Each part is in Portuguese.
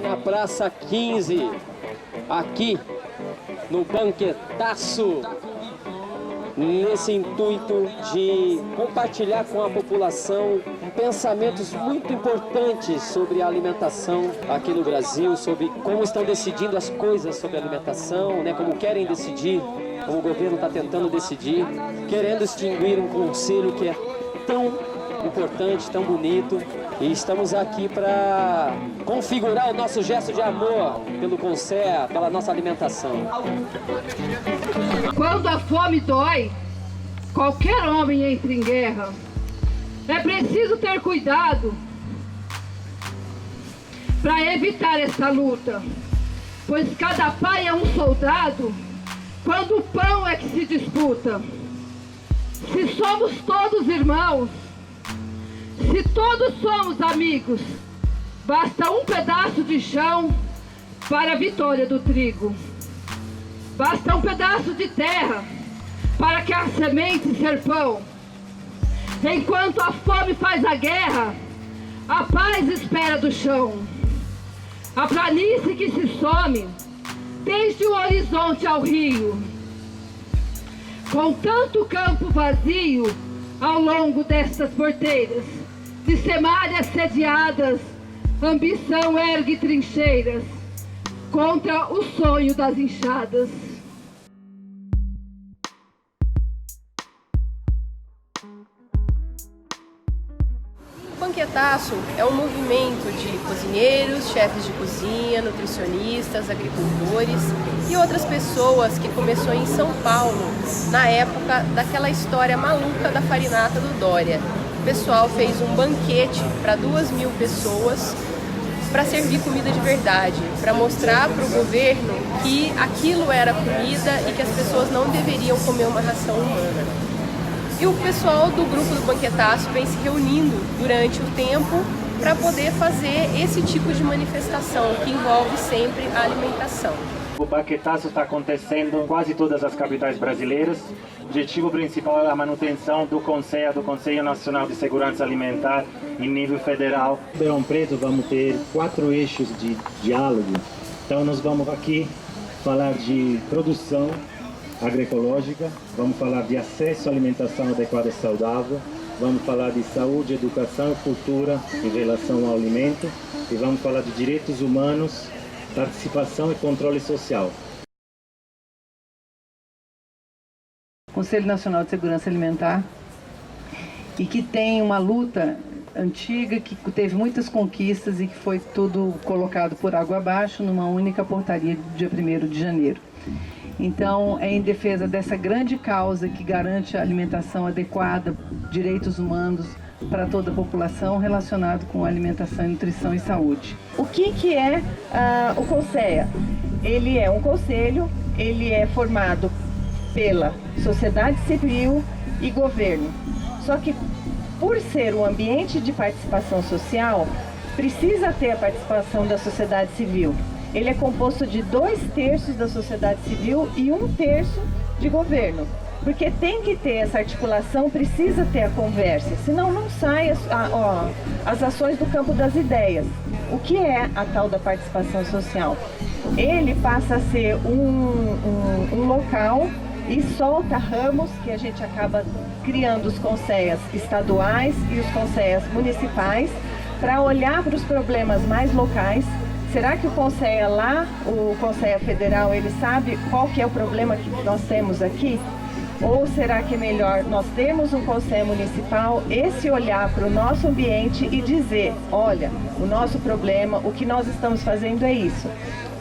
Na Praça 15, aqui no Banquetaço, nesse intuito de compartilhar com a população pensamentos muito importantes sobre a alimentação aqui no Brasil, sobre como estão decidindo as coisas sobre a alimentação, né, como querem decidir, como o governo está tentando decidir, querendo extinguir um conselho que é tão importante, tão bonito, e estamos aqui para configurar o nosso gesto de amor pelo CONSEA, pela nossa alimentação. Quando a fome dói, qualquer homem entra em guerra. É preciso ter cuidado para evitar essa luta, pois cada pai é um soldado quando o pão é que se disputa. Se somos todos irmãos, se todos somos amigos, basta um pedaço de chão para a vitória do trigo. Basta um pedaço de terra para que a semente ser pão. Enquanto a fome faz a guerra, a paz espera do chão. A planície que se some, desde o horizonte ao rio. Com tanto campo vazio ao longo destas porteiras, de semárias sediadas, ambição ergue trincheiras contra o sonho das enxadas. O Banquetaço é um movimento de cozinheiros, chefes de cozinha, nutricionistas, agricultores e outras pessoas que começou em São Paulo, na época daquela história maluca da farinata do Dória. O pessoal fez um banquete para 2.000 pessoas para servir comida de verdade, para mostrar para o governo que aquilo era comida e que as pessoas não deveriam comer uma ração humana. E o pessoal do grupo do Banquetaço vem se reunindo durante o tempo para poder fazer esse tipo de manifestação que envolve sempre a alimentação. O Banquetaço está acontecendo em quase todas as capitais brasileiras. O objetivo principal é a manutenção do CONSEA, do Conselho Nacional de Segurança Alimentar, em nível federal. Em Ribeirão Preto vamos ter 4 eixos de diálogo. Então nós vamos aqui falar de produção agroecológica, vamos falar de acesso à alimentação adequada e saudável, vamos falar de saúde, educação e cultura em relação ao alimento e vamos falar de direitos humanos, participação e controle social. Conselho Nacional de Segurança Alimentar, e que tem uma luta antiga, que teve muitas conquistas e que foi tudo colocado por água abaixo numa única portaria do dia 1º de janeiro. Então, é em defesa dessa grande causa que garante a alimentação adequada, direitos humanos para toda a população, relacionado com alimentação, nutrição e saúde. O que é o CONSEA? Ele é um conselho, ele é formado pela sociedade civil e governo. Só que, por ser um ambiente de participação social, precisa ter a participação da sociedade civil. Ele é composto de 2/3 da sociedade civil e 1/3 de governo. Porque tem que ter essa articulação, precisa ter a conversa, senão não sai as ações do campo das ideias. O que é a tal da participação social? Ele passa a ser um local e solta ramos que a gente acaba criando os CONSEAs estaduais e os CONSEAs municipais para olhar para os problemas mais locais. Será que o CONSEA lá, o CONSEA federal, ele sabe qual que é o problema que nós temos aqui? Ou será que é melhor nós termos um CONSEA municipal, esse olhar para o nosso ambiente e dizer, olha, o nosso problema, o que nós estamos fazendo é isso.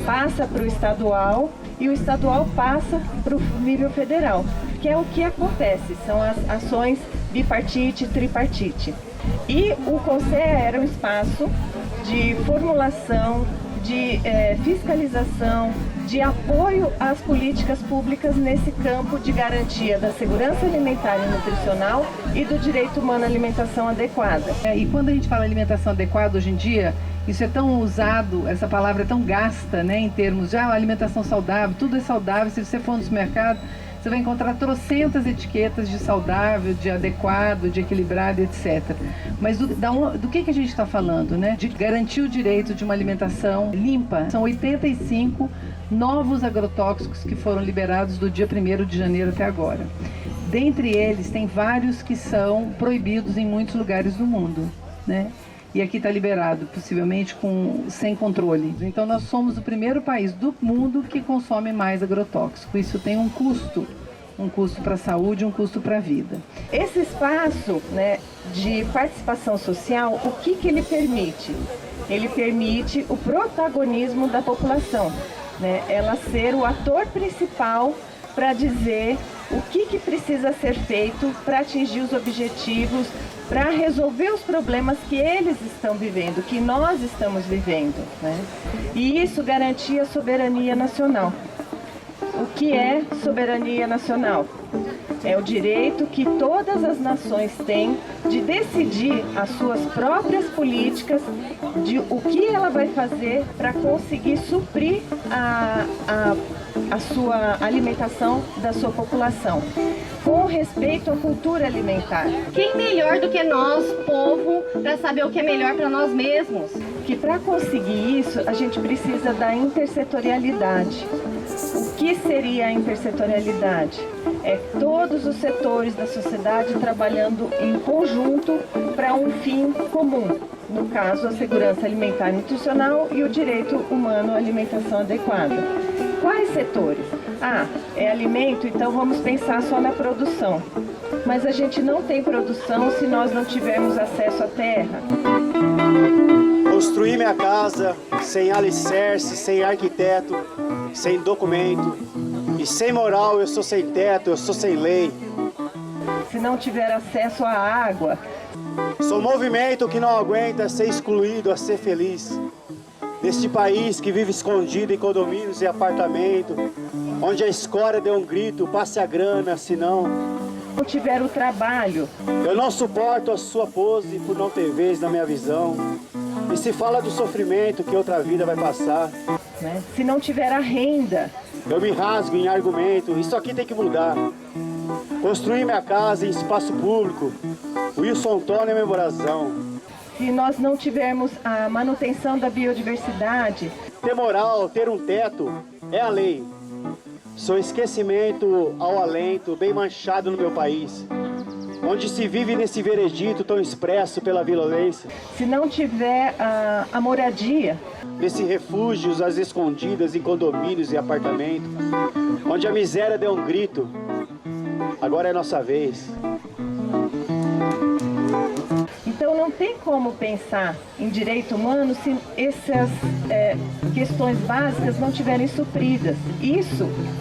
Passa para o estadual e o estadual passa para o nível federal, que é o que acontece, são as ações bipartite, tripartite. E o CONSEA era um espaço de formulação, de fiscalização, de apoio às políticas públicas nesse campo de garantia da segurança alimentar e nutricional e do direito humano à alimentação adequada. E quando a gente fala alimentação adequada hoje em dia, Isso é tão usado, essa palavra é tão gasta, né, em termos de alimentação saudável, tudo é saudável. Se você for no supermercado, você vai encontrar trocentas etiquetas de saudável, de adequado, de equilibrado, etc. Mas do que a gente está falando, né? De garantir o direito de uma alimentação limpa. São 85 novos agrotóxicos que foram liberados do dia 1º de janeiro até agora. Dentre eles, tem vários que são proibidos em muitos lugares do mundo, né? E aqui está liberado, possivelmente sem controle. Então nós somos o primeiro país do mundo que consome mais agrotóxico. Isso tem um custo para a saúde, um custo para a vida. Esse espaço, né, de participação social, o que ele permite? Ele permite o protagonismo da população, né? Ela ser o ator principal para dizer o que precisa ser feito para atingir os objetivos, para resolver os problemas que eles estão vivendo, que nós estamos vivendo, né? E isso garantia a soberania nacional. O que é soberania nacional? É o direito que todas as nações têm de decidir as suas próprias políticas, de o que ela vai fazer para conseguir suprir a sua alimentação da sua população, com respeito à cultura alimentar. Quem melhor do que nós, povo, para saber o que é melhor para nós mesmos? Que para conseguir isso, a gente precisa da intersetorialidade. O que seria a intersetorialidade? É todos os setores da sociedade trabalhando em conjunto para um fim comum. No caso, a segurança alimentar e nutricional e o direito humano à alimentação adequada. Quais setores? É alimento, então vamos pensar só na produção. Mas a gente não tem produção se nós não tivermos acesso à terra. Construir minha casa sem alicerce, sem arquiteto, sem documento. E sem moral, eu sou sem teto, eu sou sem lei. Se não tiver acesso à água. Sou movimento que não aguenta ser excluído a ser feliz. Neste país que vive escondido em condomínios e apartamentos, onde a escória deu um grito, passe a grana, senão... Não tiver o trabalho. Eu não suporto a sua pose por não ter vez na minha visão. E se fala do sofrimento que outra vida vai passar. Né? Se não tiver a renda. Eu me rasgo em argumento, isso aqui tem que mudar. Construir minha casa em espaço público. Wilson Tony é meu brasão. Se nós não tivermos a manutenção da biodiversidade... Ter moral, ter um teto, é a lei. Sou esquecimento ao alento, bem manchado no meu país, onde se vive nesse veredito tão expresso pela violência. Se não tiver a moradia... Nesse refúgios às escondidas em condomínios e apartamentos, onde a miséria deu um grito, agora é nossa vez. Então não tem como pensar em direito humano se essas questões básicas não tiverem supridas.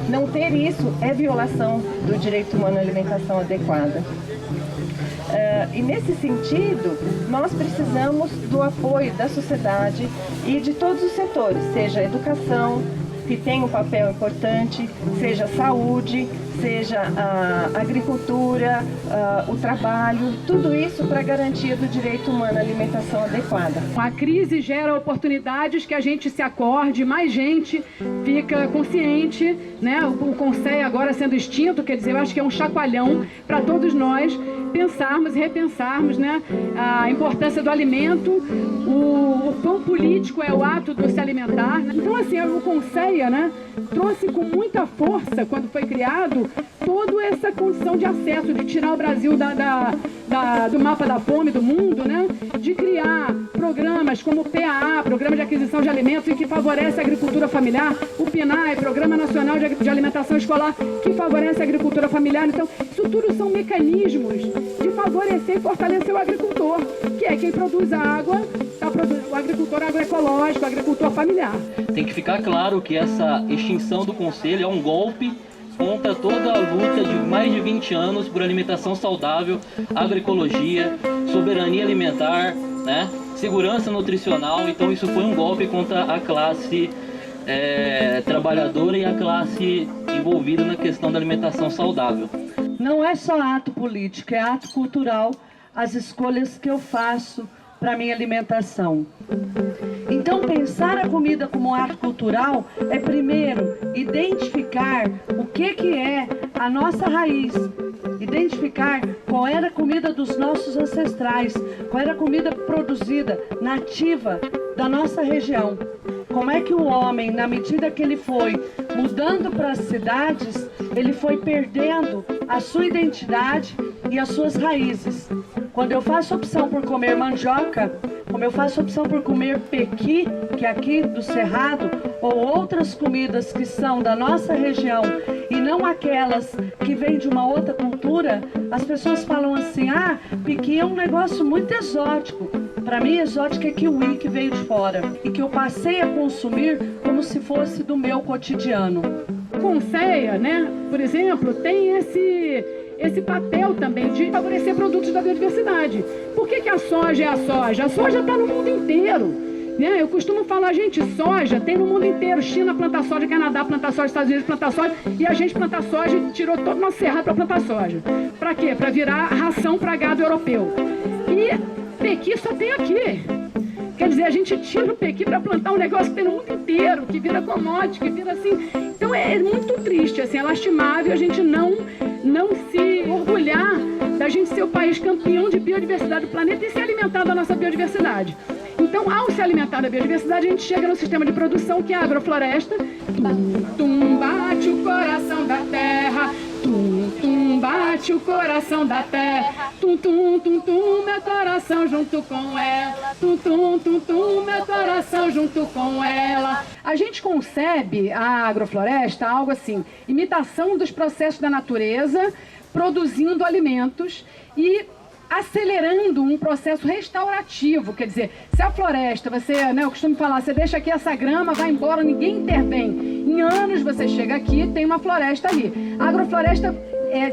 Não ter isso é violação do direito humano à alimentação adequada. E nesse sentido, nós precisamos do apoio da sociedade e de todos os setores, seja a educação, que tem um papel importante, seja a saúde, seja a agricultura, o trabalho, tudo isso para a garantia do direito humano à alimentação adequada. A crise gera oportunidades que a gente se acorde, mais gente fica consciente, né? O Conceia agora sendo extinto, quer dizer, eu acho que é um chacoalhão para todos nós pensarmos e repensarmos, né, a importância do alimento, o pão político é o ato do se alimentar. Então, assim, o Conceia, né, trouxe com muita força, quando foi criado, toda essa condição de acesso, de tirar o Brasil do mapa da fome do mundo, né, de criar programas como o PAA, Programa de Aquisição de Alimentos, que favorece a agricultura familiar, o PNAE, Programa Nacional de Alimentação Escolar, que favorece a agricultura familiar. Então, isso tudo são mecanismos de favorecer e fortalecer o agricultor, que é quem produz a água, o agricultor agroecológico, o agricultor familiar. Tem que ficar claro que essa extinção do Conselho é um golpe contra toda a luta de mais de 20 anos por alimentação saudável, agroecologia, soberania alimentar, né, segurança nutricional. Então isso foi um golpe contra a classe trabalhadora e a classe envolvida na questão da alimentação saudável. Não é só ato político, é ato cultural. As escolhas que eu faço para a minha alimentação. Então, pensar a comida como arte cultural é, primeiro, identificar o que é a nossa raiz, identificar qual era a comida dos nossos ancestrais, qual era a comida produzida, nativa da nossa região. Como é que o homem, na medida que ele foi mudando para as cidades, ele foi perdendo a sua identidade e as suas raízes. Quando eu faço opção por comer mandioca, como eu faço opção por comer pequi, que é aqui do Cerrado, ou outras comidas que são da nossa região e não aquelas que vêm de uma outra cultura, as pessoas falam assim, ah, pequi é um negócio muito exótico. Para mim, exótico é kiwi que veio de fora e que eu passei a consumir como se fosse do meu cotidiano. Conceia, né, por exemplo, tem esse papel também de favorecer produtos da biodiversidade. Por que a soja é a soja? A soja está no mundo inteiro. Né? Eu costumo falar, gente, soja tem no mundo inteiro. China planta soja, Canadá planta soja, Estados Unidos planta soja. E a gente planta soja e tirou todo o nosso cerrado para plantar soja. Para quê? Para virar ração para gado europeu. E pequi só tem aqui. Quer dizer, a gente tira o pequi para plantar um negócio que tem no mundo inteiro, que vira commodity, que vira assim... Então é muito triste, assim, é lastimável a gente não se orgulhar da gente ser o país campeão de biodiversidade do planeta e se alimentar da nossa biodiversidade. Então, ao se alimentar da biodiversidade, a gente chega no sistema de produção que é a agrofloresta. Tum, tum, bate o coração da terra. Tum, tum, bate o coração da terra. Tum, tum, tum, tum, meu coração junto com ela. Tum, tum, tum, tum, meu coração junto com ela. A gente concebe a agrofloresta algo assim, imitação dos processos da natureza, produzindo alimentos e acelerando um processo restaurativo. Quer dizer, se a floresta, você, né, eu costumo falar, você deixa aqui essa grama, vai embora, ninguém intervém. Em anos você chega aqui, tem uma floresta ali. A agrofloresta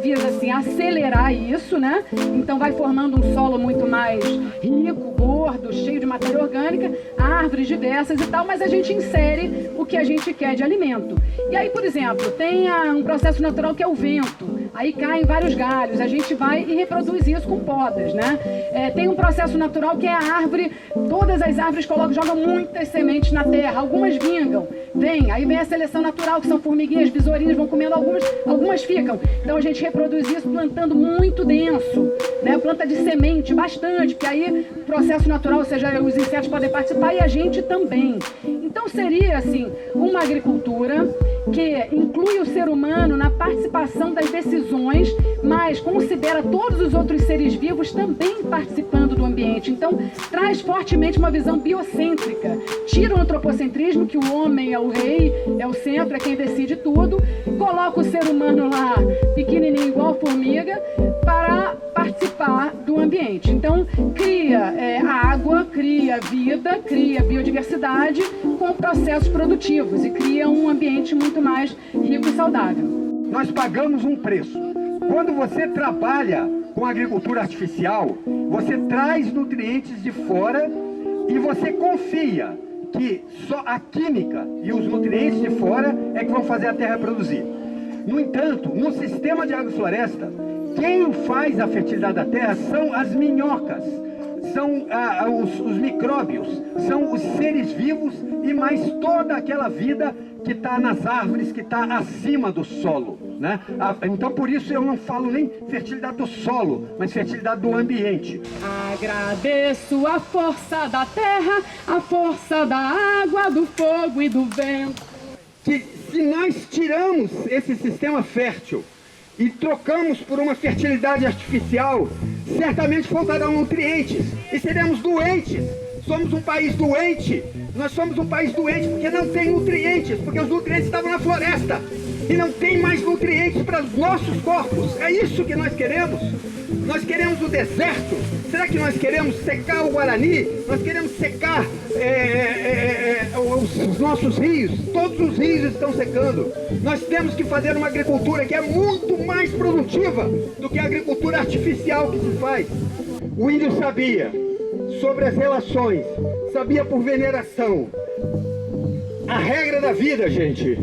visa assim, acelerar isso, né? Então vai formando um solo muito mais rico, gordo, cheio de matéria orgânica, árvores diversas e tal, mas a gente insere o que a gente quer de alimento. E aí, por exemplo, tem um processo natural que é o vento. Aí caem vários galhos, a gente vai e reproduz isso com podas, né? Tem um processo natural que é a árvore, todas as árvores jogam muitas sementes na terra, algumas vingam, aí vem a seleção natural, que são formiguinhas, besourinhas, vão comendo algumas ficam. Então a gente reproduz isso plantando muito denso, né? Planta de semente, bastante, porque aí o processo natural, ou seja, os insetos podem participar e a gente também. Então seria, assim, uma agricultura que inclui o ser humano na participação das decisões, mas considera todos os outros seres vivos também participando do ambiente. Então, traz fortemente uma visão biocêntrica. Tira o antropocentrismo, que o homem é o rei, é o centro, é quem decide tudo. Coloca o ser humano lá, pequenininho, igual formiga, para participar do ambiente. Então, cria água, cria vida, cria biodiversidade com processos produtivos e cria um ambiente muito mais rico e saudável. Nós pagamos um preço. Quando você trabalha com agricultura artificial, você traz nutrientes de fora e você confia que só a química e os nutrientes de fora é que vão fazer a terra produzir. No entanto, no sistema de agrofloresta, quem faz a fertilidade da terra são as minhocas, são os micróbios, são os seres vivos e mais toda aquela vida que está nas árvores, que está acima do solo, né? Então por isso eu não falo nem fertilidade do solo, mas fertilidade do ambiente. Agradeço a força da terra, a força da água, do fogo e do vento. Que se nós tiramos esse sistema fértil e trocamos por uma fertilidade artificial, certamente faltarão nutrientes e seremos doentes. Somos um país doente. Nós somos um país doente porque não tem nutrientes, porque os nutrientes estavam na floresta e não tem mais nutrientes para os nossos corpos. É isso que nós queremos? Nós queremos o deserto? Será que nós queremos secar o Guarani? Nós queremos secar os nossos rios? Todos os rios estão secando. Nós temos que fazer uma agricultura que é muito mais produtiva do que a agricultura artificial que se faz. O índio sabia sobre as relações, sabia por veneração. A regra da vida, gente,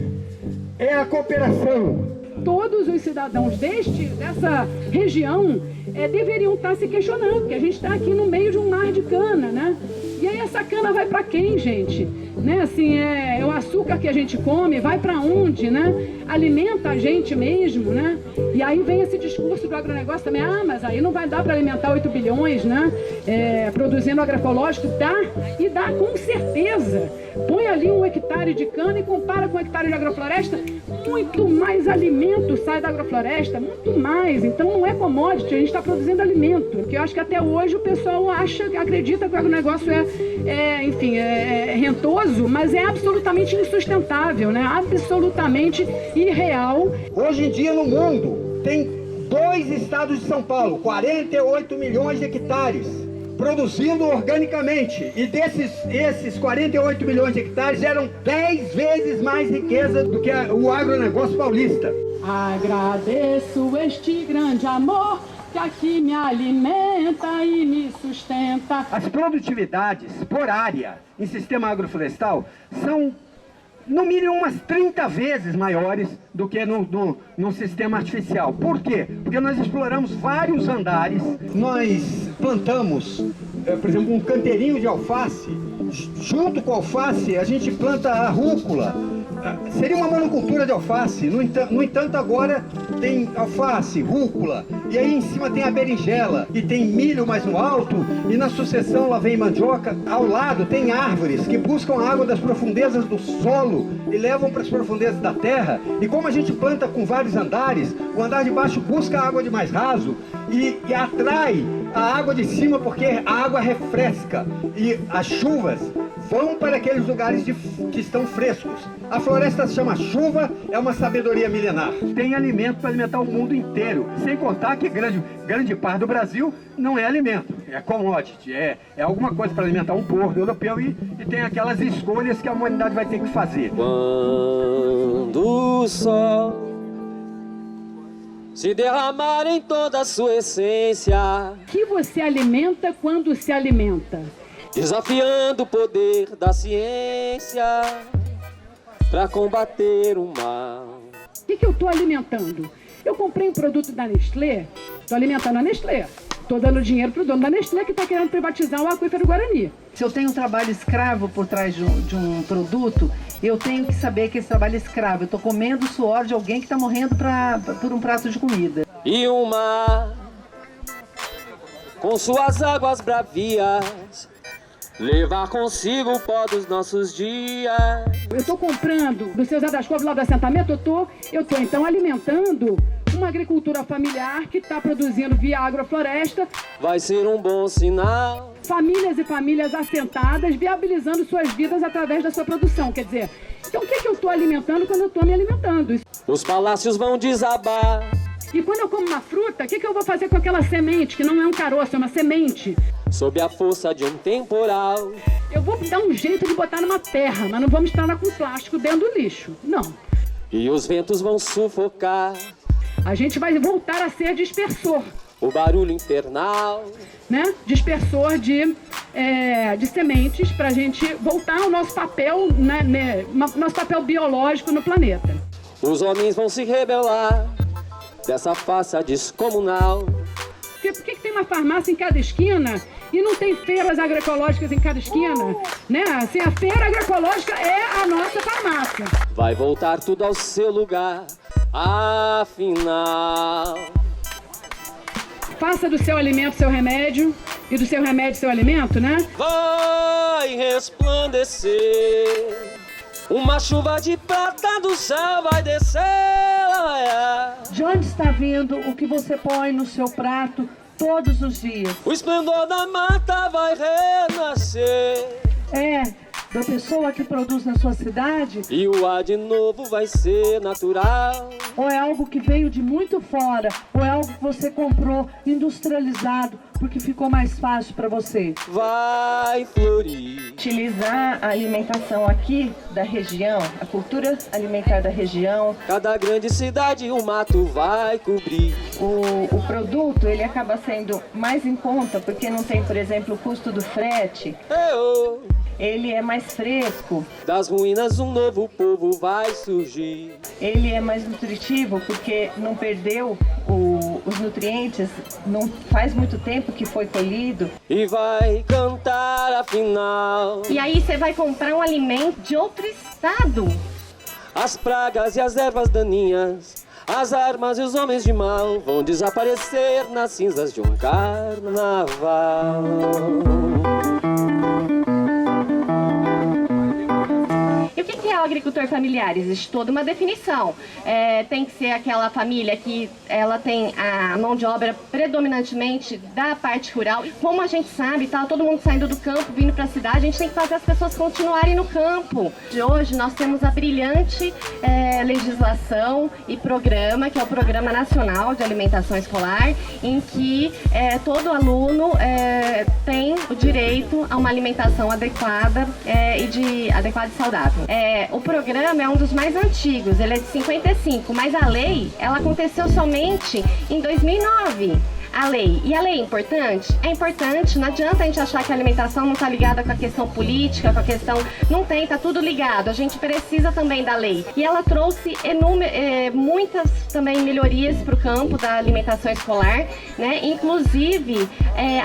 é a cooperação. todos os cidadãos dessa região deveriam estar se questionando, porque a gente está aqui no meio de um mar de cana, né? E aí essa cana vai para quem, gente? Né? Assim, o açúcar que a gente come vai para onde, né? Alimenta a gente mesmo, né? E aí vem esse discurso do agronegócio também, mas aí não vai dar para alimentar 8 bilhões, né? Produzindo agroecológico, dá, e dá com certeza. Põe ali 1 hectare de cana e compara com 1 hectare de agrofloresta, muito mais alimento sai da agrofloresta, muito mais. Então não é commodity, a gente está produzindo alimento. Porque eu acho que até hoje o pessoal acredita que o agronegócio é rentoso, mas é absolutamente insustentável, né? Absolutamente irreal. Hoje em dia no mundo tem 2 estados de São Paulo, 48 milhões de hectares, produzindo organicamente. E esses 48 milhões de hectares geram 10 vezes mais riqueza do que o agronegócio paulista. Agradeço este grande amor que aqui me alimenta e me sustenta. As produtividades por área em sistema agroflorestal são, no mínimo, umas 30 vezes maiores do que no sistema artificial. Por quê? Porque nós exploramos vários andares, nós plantamos, por exemplo, um canteirinho de alface. Junto com a alface, a gente planta a rúcula. Seria uma monocultura de alface, no entanto agora tem alface, rúcula, e aí em cima tem a berinjela, e tem milho mais no alto, e na sucessão lá vem mandioca. Ao lado tem árvores que buscam a água das profundezas do solo e levam para as profundezas da terra, e como a gente planta com vários andares, o andar de baixo busca a água de mais raso e atrai a água de cima, porque a água refresca, e as chuvas vão para aqueles lugares que estão frescos. A floresta se chama chuva, é uma sabedoria milenar. Tem alimento para alimentar o mundo inteiro, sem contar que grande parte do Brasil não é alimento, é commodity, é alguma coisa para alimentar um povo europeu e tem aquelas escolhas que a humanidade vai ter que fazer. Quando o sol se derramar em toda a sua essência, que você alimenta quando se alimenta? Desafiando o poder da ciência para combater o mal. O que eu estou alimentando? Eu comprei um produto da Nestlé, estou alimentando a Nestlé. Estou dando dinheiro para o dono da Nestlé que está querendo privatizar o aquífero Guarani. Se eu tenho um trabalho escravo por trás de um produto, eu tenho que saber que esse trabalho é escravo. Eu estou comendo o suor de alguém que está morrendo por um prato de comida. E o mar, com suas águas bravias, levar consigo o pó dos nossos dias. Eu estou comprando do seu Zé das Couves lá do assentamento, eu tô então alimentando uma agricultura familiar que está produzindo via agrofloresta. Vai ser um bom sinal. Famílias e famílias assentadas, viabilizando suas vidas através da sua produção. Quer dizer, então o que eu estou alimentando quando eu estou me alimentando? Os palácios vão desabar. E quando eu como uma fruta, o que eu vou fazer com aquela semente, que não é um caroço, é uma semente? Sob a força de um temporal. Eu vou dar um jeito de botar numa terra, mas não vou misturar com plástico dentro do lixo, não. E os ventos vão sufocar. A gente vai voltar a ser dispersor. O barulho infernal, né? Dispersor de sementes para a gente voltar ao nosso papel, nosso papel biológico no planeta. Os homens vão se rebelar dessa farsa descomunal. Por que tem uma farmácia em cada esquina e não tem feiras agroecológicas em cada esquina? Né? Assim, a feira agroecológica é a nossa farmácia. Vai voltar tudo ao seu lugar, afinal. Faça do seu alimento seu remédio e do seu remédio seu alimento, né? Vai resplandecer, uma chuva de prata do céu vai descer. De onde está vindo o que você põe no seu prato todos os dias? O esplendor da mata vai renascer. É, da pessoa que produz na sua cidade? E o ar de novo vai ser natural. Ou é algo que veio de muito fora? Ou é algo que você comprou industrializado porque ficou mais fácil para você? Vai florir. Utilizar a alimentação aqui da região, a cultura alimentar da região. Cada grande cidade o mato vai cobrir. O produto, ele acaba sendo mais em conta porque não tem, por exemplo, o custo do frete. ele é mais fresco. Das ruínas um novo povo vai surgir. Ele é mais nutritivo porque não perdeu os nutrientes, não faz muito tempo que foi colhido. E vai cantar afinal. E aí você vai comprar um alimento de outro estado. As pragas e as ervas daninhas, as armas e os homens de mal vão desaparecer nas cinzas de um carnaval. E o que é o agricultor familiar? Existe toda uma definição. Tem que ser aquela família que ela tem a mão de obra predominantemente da parte rural. Como a gente sabe, tá todo mundo saindo do campo, vindo para a cidade, a gente tem que fazer as pessoas continuarem no campo. De hoje nós temos a brilhante legislação e programa, que é o Programa Nacional de Alimentação Escolar, em que todo aluno tem o direito a uma alimentação adequada adequada e saudável. O programa é um dos mais antigos, ele é de 55, mas a lei, ela aconteceu somente em 2009. A lei. E a lei é importante? É importante, não adianta a gente achar que a alimentação não está ligada com a questão política, com a questão... Não tem, está tudo ligado. A gente precisa também da lei. E ela trouxe muitas também melhorias para o campo da alimentação escolar, né? Inclusive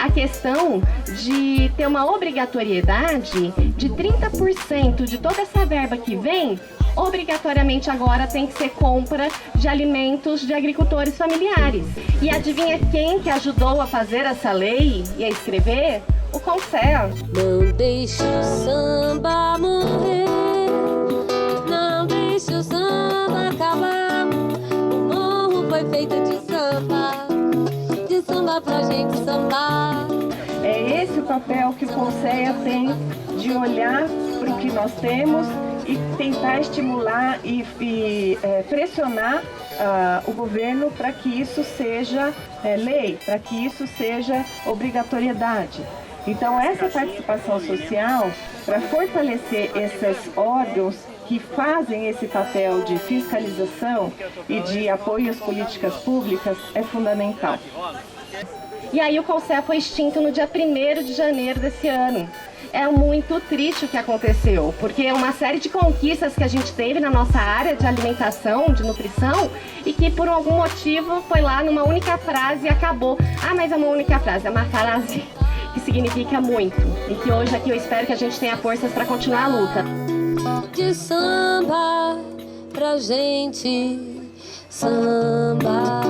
a questão de ter uma obrigatoriedade de 30% de toda essa verba que vem, obrigatoriamente agora tem que ser compra de alimentos de agricultores familiares. E adivinha quem que ajudou a fazer essa lei e a escrever? O Consea. Não deixe o samba morrer, não deixe o samba acabar. O morro foi feito de samba pra gente sambar. É esse o papel que o Consea tem, de olhar para o que nós temos e tentar estimular e pressionar o governo para que isso seja lei, para que isso seja obrigatoriedade. Então, essa participação social, para fortalecer esses órgãos que fazem esse papel de fiscalização e de apoio às políticas públicas, é fundamental. E aí o Consea foi extinto no dia 1º de janeiro desse ano. É muito triste o que aconteceu, porque é uma série de conquistas que a gente teve na nossa área de alimentação, de nutrição, e que por algum motivo foi lá numa única frase e acabou. Ah, mas é uma única frase, é uma frase que significa muito. E que hoje aqui eu espero que a gente tenha forças para continuar a luta. De samba pra gente samba.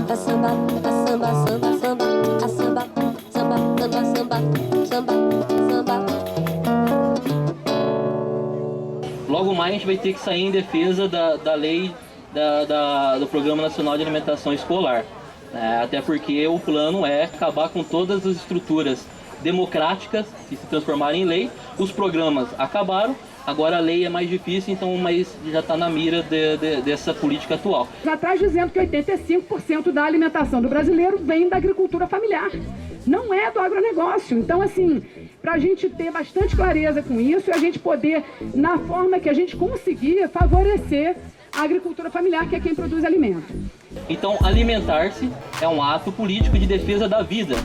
A samba, a samba, samba, samba, a samba, samba, samba, samba, samba, samba. Logo mais a gente vai ter que sair em defesa da lei do Programa Nacional de Alimentação Escolar. Até porque o plano é acabar com todas as estruturas democráticas que se transformaram em lei. Os programas acabaram, agora a lei é mais difícil, então mas já está na mira dessa política atual. Já traz dizendo que 85% da alimentação do brasileiro vem da agricultura familiar, não é do agronegócio. Então, assim, para a gente ter bastante clareza com isso e a gente poder, na forma que a gente conseguir, favorecer a agricultura familiar, que é quem produz alimento. Então, alimentar-se é um ato político de defesa da vida.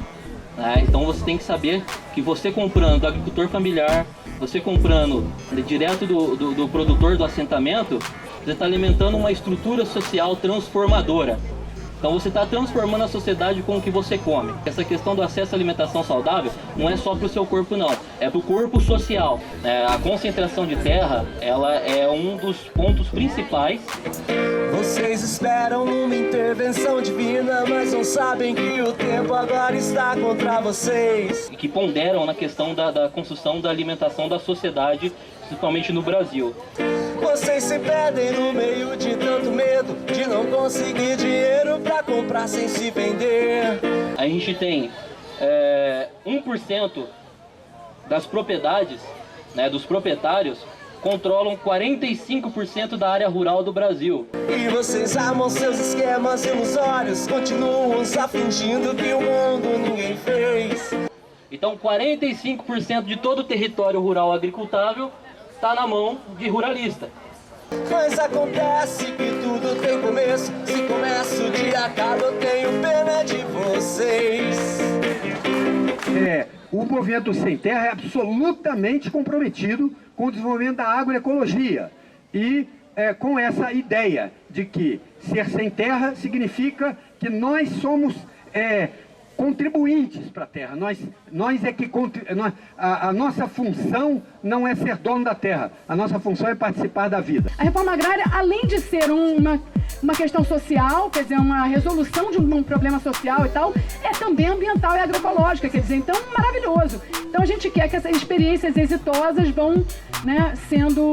Então você tem que saber que você comprando do agricultor familiar, você comprando direto do produtor do assentamento, você está alimentando uma estrutura social transformadora. Então você está transformando a sociedade com o que você come. Essa questão do acesso à alimentação saudável não é só para o seu corpo não, é para o corpo social. A concentração de terra, ela é um dos pontos principais. Vocês esperam uma intervenção divina, mas não sabem que o tempo agora está contra vocês. Que ponderam na questão da construção da alimentação da sociedade, principalmente no Brasil. Vocês se perdem no meio de tanto medo de não conseguir dinheiro pra comprar sem se vender. A gente tem 1% das propriedades, dos proprietários, controlam 45% da área rural do Brasil. E vocês armam seus esquemas ilusórios, continuam só fingindo que o mundo ninguém fez. Então 45% de todo o território rural agricultável está na mão de ruralista. Mas acontece que tudo tem começo. Se começa o dia acaba, eu tenho pena de vocês. O movimento Sem Terra é absolutamente comprometido com o desenvolvimento da agroecologia e com essa ideia de que ser sem terra significa que nós somos contribuintes para a terra. Nós é que a nossa função não é ser dono da terra, a nossa função é participar da vida. A reforma agrária, além de ser uma questão social, quer dizer, uma resolução de um problema social e tal, é também ambiental e agroecológica, quer dizer, então, maravilhoso. Então a gente quer que essas experiências exitosas vão, né, sendo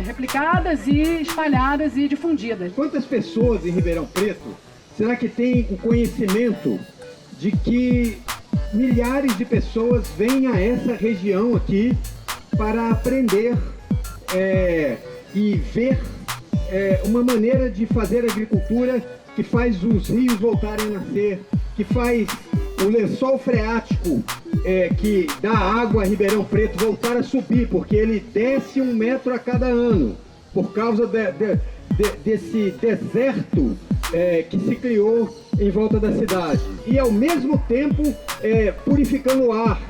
replicadas e espalhadas e difundidas. Quantas pessoas em Ribeirão Preto será que têm o conhecimento de que milhares de pessoas vêm a essa região aqui para aprender e ver uma maneira de fazer agricultura que faz os rios voltarem a nascer, que faz o lençol freático que dá água a Ribeirão Preto voltar a subir, porque ele desce 1 metro a cada ano, por causa desse deserto que se criou em volta da cidade. E ao mesmo tempo purificando o ar,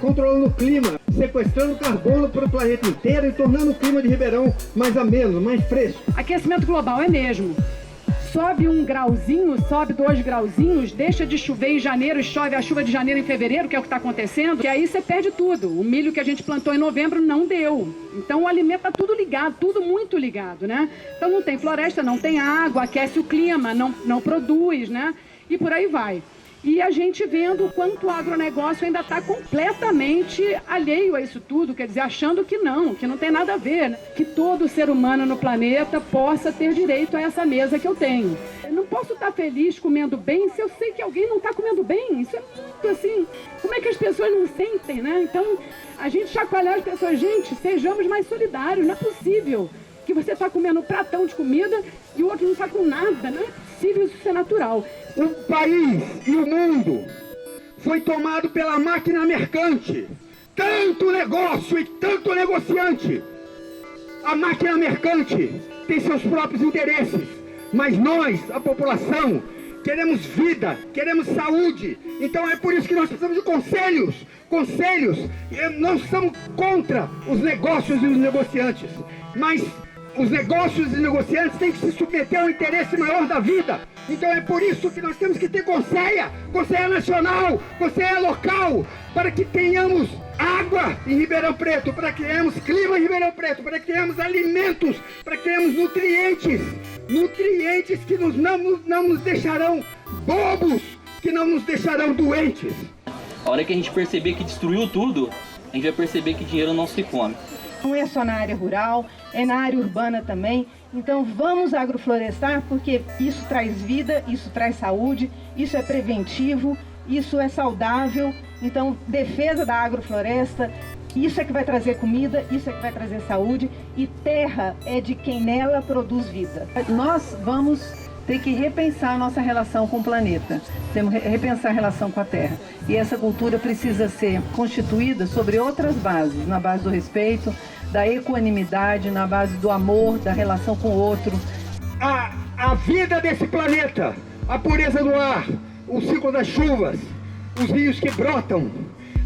controlando o clima, sequestrando carbono para o planeta inteiro e tornando o clima de Ribeirão mais ameno, mais fresco. Aquecimento global é mesmo. Sobe 1 grauzinho, sobe 2 grauzinhos, deixa de chover em janeiro e chove a chuva de janeiro em fevereiro, que é o que está acontecendo, e aí você perde tudo. O milho que a gente plantou em novembro não deu. Então o alimento está tudo ligado, tudo muito ligado, né? Então não tem floresta, não tem água, aquece o clima, não produz, né? E por aí vai. E a gente vendo o quanto o agronegócio ainda está completamente alheio a isso tudo, quer dizer, achando que não tem nada a ver, né? Que todo ser humano no planeta possa ter direito a essa mesa que eu tenho. Eu não posso estar feliz comendo bem se eu sei que alguém não está comendo bem. Isso é muito assim, como é que as pessoas não sentem, né? Então, a gente chacoalhar as pessoas, gente, sejamos mais solidários, não é possível que você está comendo um pratão de comida e o outro não está com nada, não é possível isso ser natural. O país e o mundo foi tomado pela máquina mercante. Tanto negócio e tanto negociante. A máquina mercante tem seus próprios interesses, mas nós, a população, queremos vida, queremos saúde. Então é por isso que nós precisamos de conselhos. Nós estamos contra os negócios e os negociantes, mas os negócios e negociantes têm que se submeter ao interesse maior da vida. Então é por isso que nós temos que ter Conceia nacional, Conceia local, para que tenhamos água em Ribeirão Preto, para que tenhamos clima em Ribeirão Preto, para que tenhamos alimentos, para que tenhamos nutrientes que não nos deixarão bobos, que não nos deixarão doentes. A hora que a gente perceber que destruiu tudo, a gente vai perceber que dinheiro não se come. Não é só na área rural, é na área urbana também. Então vamos agroflorestar, porque isso traz vida, isso traz saúde, isso é preventivo, isso é saudável. Então defesa da agrofloresta, isso é que vai trazer comida, isso é que vai trazer saúde, e terra é de quem nela produz vida. Nós vamos ter que repensar a nossa relação com o planeta, temos que repensar a relação com a terra. E essa cultura precisa ser constituída sobre outras bases, na base do respeito, da equanimidade, na base do amor, da relação com o outro. A vida desse planeta, a pureza do ar, o ciclo das chuvas, os rios que brotam,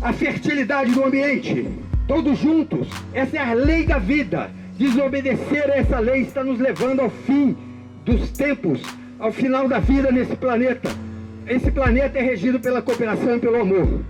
a fertilidade do ambiente, todos juntos, essa é a lei da vida. Desobedecer a essa lei está nos levando ao fim dos tempos, ao final da vida nesse planeta. Esse planeta é regido pela cooperação e pelo amor.